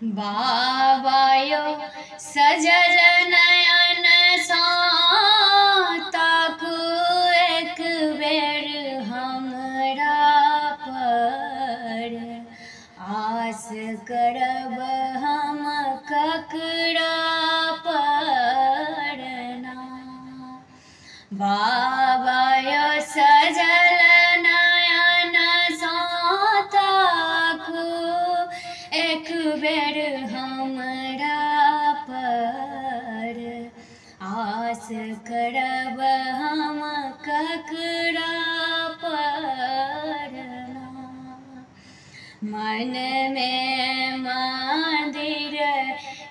बाबायो सजल नयन सा ताकू एक बेर हमरा पर, आस करब हम ककरा पर ना। बाबायो सजल नयन सा ताकू एक बेर हमरा पर, आस करब हम ककरा पर ना। मन में मंदिर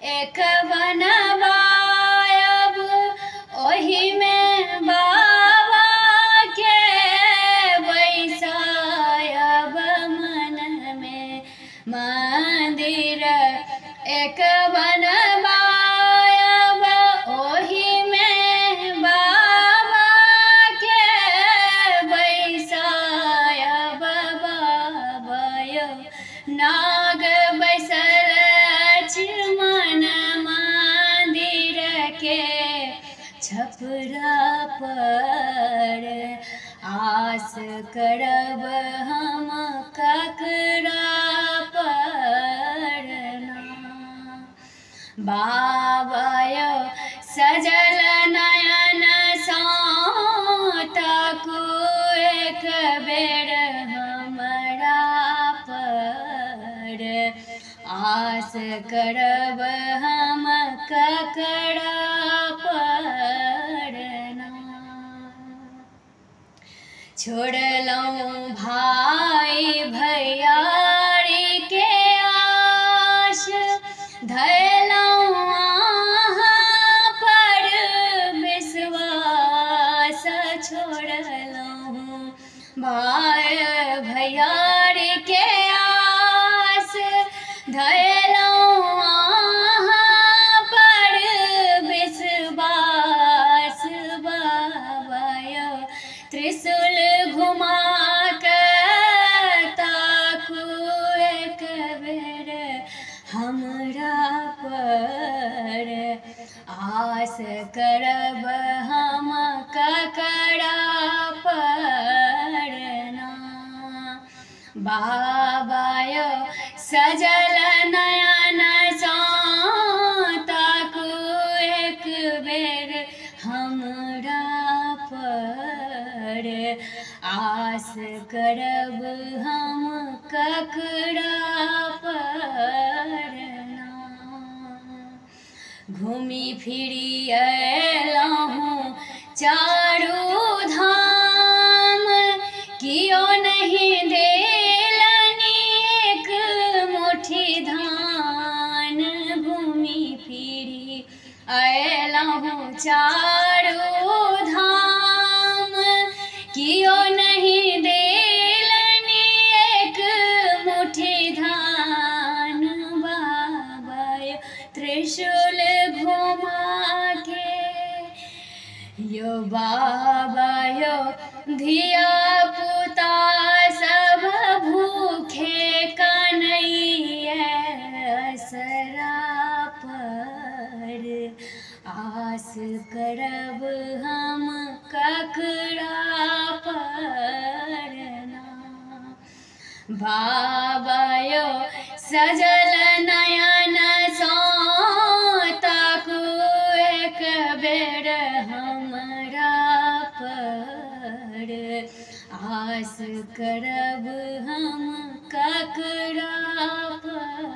एक बनवायब, ओही में बाबा के बैसायब। मन में मंदिर एक बनवायब, ओही में बाबा के बैसायब। बाबायो नाग बैसल मन मंदिर के छपरा पर, आस करब हम ककरा पर ना। बाबायो सजल नयन सा ताकू एक बेर हमरा पर, आस करब हम ककरा पर ना। छोड़लहुँ भाई भैयारी के आस, धयलहुँ अहाँ पर विश्वास। छोड़लहुँ भाई भैयारी के आस, धयलहुँ अहाँ पर विश्वास। बाबायो त्रिशूल घुमा के ताकू एक बेर हमरा पर, आस करब हम ककरा पर ना। बाबायो सजल नयन सा ताकू एक बेर हमरा पर, आस करब हम ककरा पर ना। घूमी फिरी अयलहुँ चारू धाम, कियो नहीं देलनि एक मुट्ठी धान। घूमी फिरी अयलहुँ चारू धाम, कियो नहीं देलनि एक मुट्ठी धान। बाबायो त्रिशूल घुमा के, यो बाबायो धिया पुता सब भूखे कन्हैया असरा पर, आस करब हम ककरा पर ना। बाबायो सजल नयन सा ताकू एक बेर हमरा पर, आस करब हम ककरा पर।